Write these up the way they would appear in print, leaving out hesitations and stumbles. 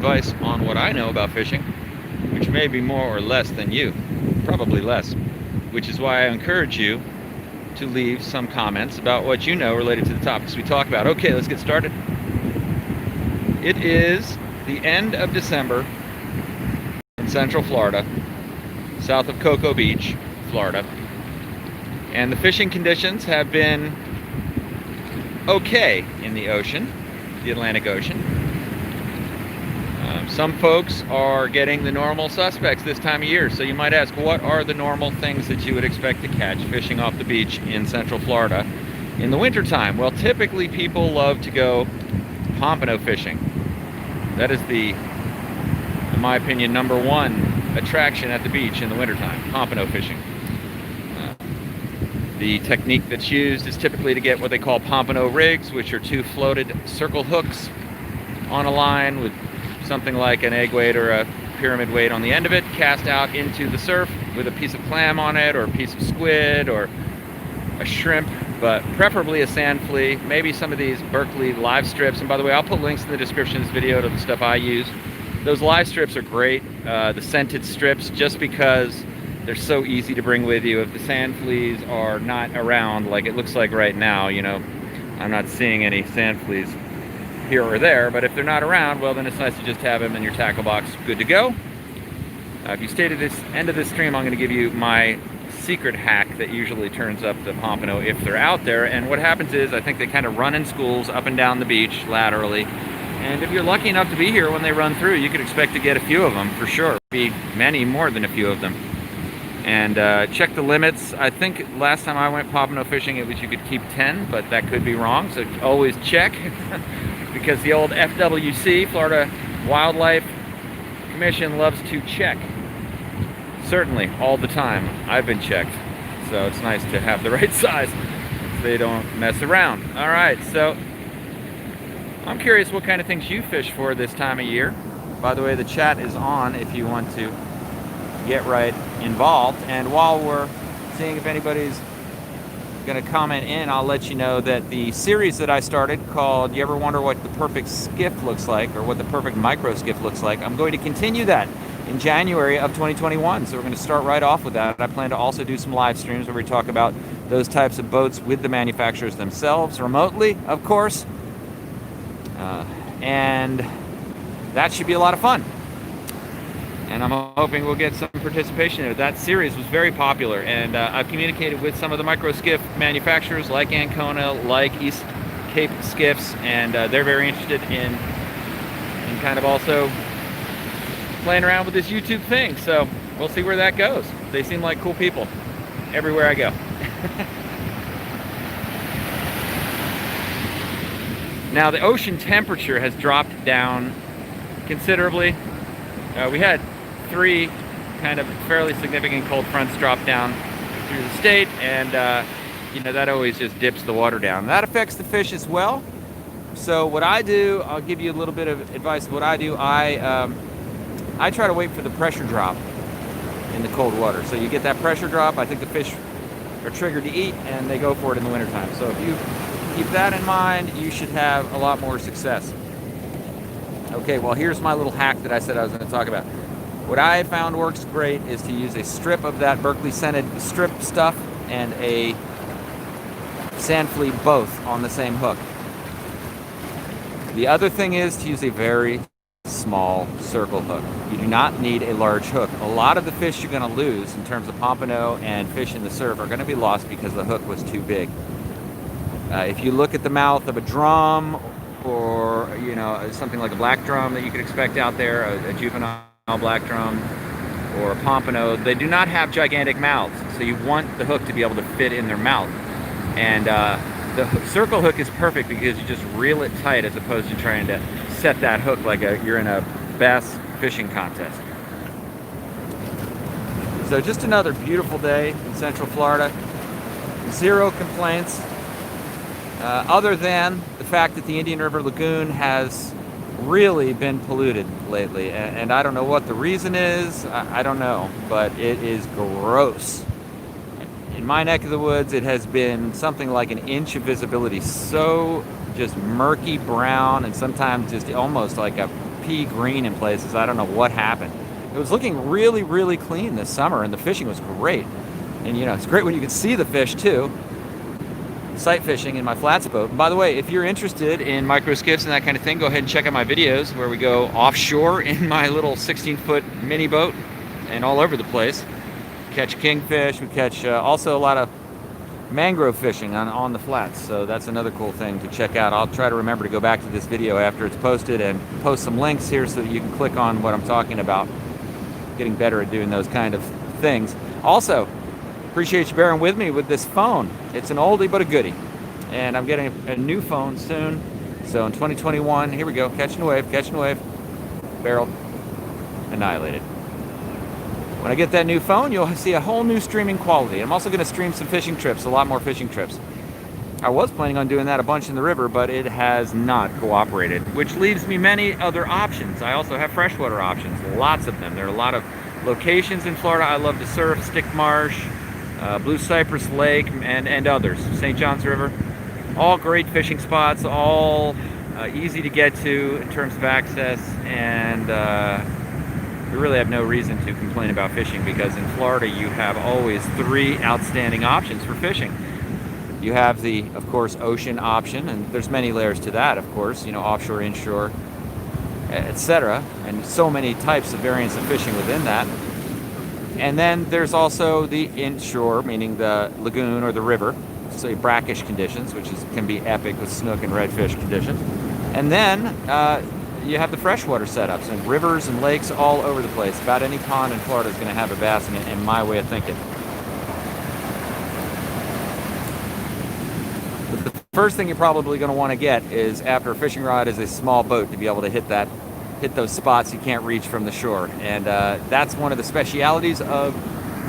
advice on what I know about fishing, which may be more or less than you, probably less, which is why I encourage you to leave some comments about what you know related to the topics we talk about. Okay, let's get started. It is the end of December in Central Florida, south of Cocoa Beach, Florida, and the fishing conditions have been okay in the ocean, the Atlantic Ocean. Some folks are getting the normal suspects this time of year, so you might ask, what are the normal things that you would expect to catch fishing off the beach in Central Florida in the wintertime? Well, typically people love to go pompano fishing. That is the, in my opinion, number one attraction at the beach in the wintertime, pompano fishing. The technique that's used is typically to get what they call pompano rigs, which are two floated circle hooks on a line with something like an egg weight or a pyramid weight on the end of it, cast out into the surf with a piece of clam on it, or a piece of squid, or a shrimp, but preferably a sand flea, maybe some of these Berkeley live strips. And by the way, I'll put links in the description of this video to the stuff I use. Those live strips are great, the scented strips, just because they're so easy to bring with you. If the sand fleas are not around, like it looks like right now, you know, I'm not seeing any sand fleas here or there, but if they're not around, well, then it's nice to just have them in your tackle box, good to go. If you stay to this end of this stream, I'm going to give you my secret hack that usually turns up the pompano if they're out there. And what happens is, I think they kind of run in schools up and down the beach laterally, and if you're lucky enough to be here when they run through, you could expect to get a few of them for sure. Be many more than a few of them. And check the limits. I think last time I went pompano fishing, it was you could keep 10, but that could be wrong, so always check. Because the old FWC, Florida Wildlife Commission, loves to check. Certainly, all the time. I've been checked. So it's nice to have the right size so they don't mess around. All right, so I'm curious what kind of things you fish for this time of year. By the way, the chat is on if you want to get right involved. And while we're seeing if anybody's going to comment in, I'll let you know that the series that I started called You Ever Wonder What the Perfect Skiff Looks Like, or What the Perfect Micro Skiff Looks Like, I'm going to continue that in January of 2021. So we're going to start right off with that. I plan to also do some live streams where we talk about those types of boats with the manufacturers themselves, remotely, of course. And that should be a lot of fun. And I'm hoping we'll get some participation there. That series was very popular, and I've communicated with some of the micro skiff manufacturers like Ancona, like East Cape Skiffs, and they're very interested in kind of also playing around with this YouTube thing. So we'll see where that goes. They seem like cool people everywhere I go. Now the ocean temperature has dropped down considerably. We had 3 kind of fairly significant cold fronts drop down through the state, and you know, that always just dips the water down. That affects the fish as well. So what I do, I'll give you a little bit of advice. What I do, I try to wait for the pressure drop in the cold water. So you get that pressure drop, I think the fish are triggered to eat, and they go for it in the wintertime. So if you keep that in mind, you should have a lot more success. Okay, well, here's my little hack that I said I was going to talk about. What I found works great is to use a strip of that Berkeley scented strip stuff and a sand flea, both on the same hook. The other thing is to use a very small circle hook. You do not need a large hook. A lot of the fish you're going to lose in terms of pompano and fish in the surf are going to be lost because the hook was too big. If you look at the mouth of a drum, or you know, something like a black drum that you could expect out there, a juvenile black drum, or a pompano, they do not have gigantic mouths, so you want the hook to be able to fit in their mouth. And the circle hook is perfect because you just reel it tight as opposed to trying to set that hook like you're in a bass fishing contest. So just another beautiful day in Central Florida. Zero complaints, other than the fact that the Indian River Lagoon has really been polluted lately, and I don't know what the reason is. I don't know, but it is gross. In my neck of the woods, it has been something like an inch of visibility, so just murky brown, and sometimes just almost like a pea green in places. I don't know what happened. It was looking really, really clean this summer, and the fishing was great. And you know, it's great when you can see the fish too. Sight fishing in my flats boat. And by the way, if you're interested in micro skiffs and that kind of thing, go ahead and check out my videos where we go offshore in my little 16-foot mini boat and all over the place. Catch kingfish. We catch also a lot of mangrove fishing on the flats. So that's another cool thing to check out. I'll try to remember to go back to this video after it's posted and post some links here so that you can click on what I'm talking about. Getting better at doing those kind of things. Also, appreciate you bearing with me with this phone. It's an oldie but a goodie. And I'm getting a new phone soon. So in 2021, here we go, catching a wave, barreled, annihilated. When I get that new phone, you'll see a whole new streaming quality. I'm also going to stream some fishing trips, a lot more fishing trips. I was planning on doing that a bunch in the river, but it has not cooperated, which leaves me many other options. I also have freshwater options, lots of them. There are a lot of locations in Florida I love to surf, Stick Marsh, Blue Cypress Lake, and others, St. Johns River. All great fishing spots, all easy to get to in terms of access, and we really have no reason to complain about fishing because in Florida you have always 3 outstanding options for fishing. You have the, of course, ocean option, and there's many layers to that, of course, you know, offshore, inshore, etc., and so many types of variants of fishing within that. And then there's also the inshore, meaning the lagoon or the river, say brackish conditions, which can be epic with snook and redfish conditions. And then you have the freshwater setups and rivers and lakes all over the place. About any pond in Florida is going to have a bass in my way of thinking. But the first thing you're probably going to want to get is, after a fishing rod, is a small boat to be able to hit those spots you can't reach from the shore. And that's one of the specialities of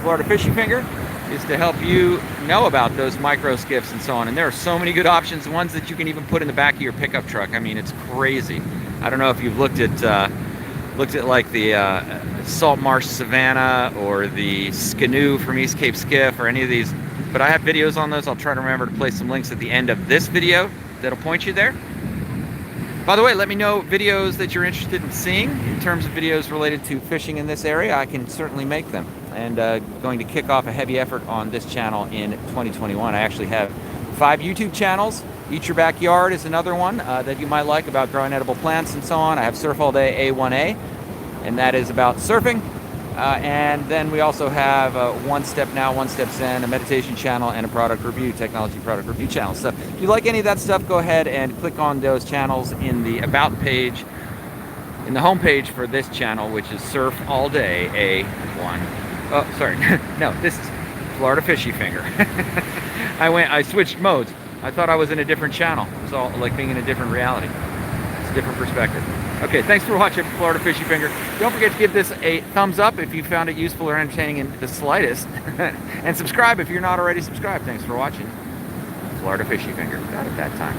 FloridaFishyFinger, is to help you know about those micro skiffs and so on. And there are so many good options, ones that you can even put in the back of your pickup truck. I mean, it's crazy. I don't know if you've looked at like the Salt Marsh Savannah or the Canoes from East Cape Skiff or any of these, but I have videos on those. I'll try to remember to place some links at the end of this video that'll point you there. By the way, let me know videos that you're interested in seeing in terms of videos related to fishing in this area. I can certainly make them. And going to kick off a heavy effort on this channel in 2021. I actually have 5 YouTube channels. Eat Your Backyard is another one that you might like, about growing edible plants and so on. I have Surf All Day A1A, and that is about surfing. And then we also have One Step Now, One Step Zen, a meditation channel, and a product review, technology product review channel. So if you like any of that stuff, go ahead and click on those channels in the About page, in the home page for this channel, which is Surf All Day A1. Oh, sorry. No, this is FloridaFishyFinger. I switched modes. I thought I was in a different channel. It's all like being in a different reality. It's a different perspective. Okay, thanks for watching FloridaFishyFinger. Don't forget to give this a thumbs up if you found it useful or entertaining in the slightest. And subscribe if you're not already subscribed. Thanks for watching FloridaFishyFinger. Got it that time.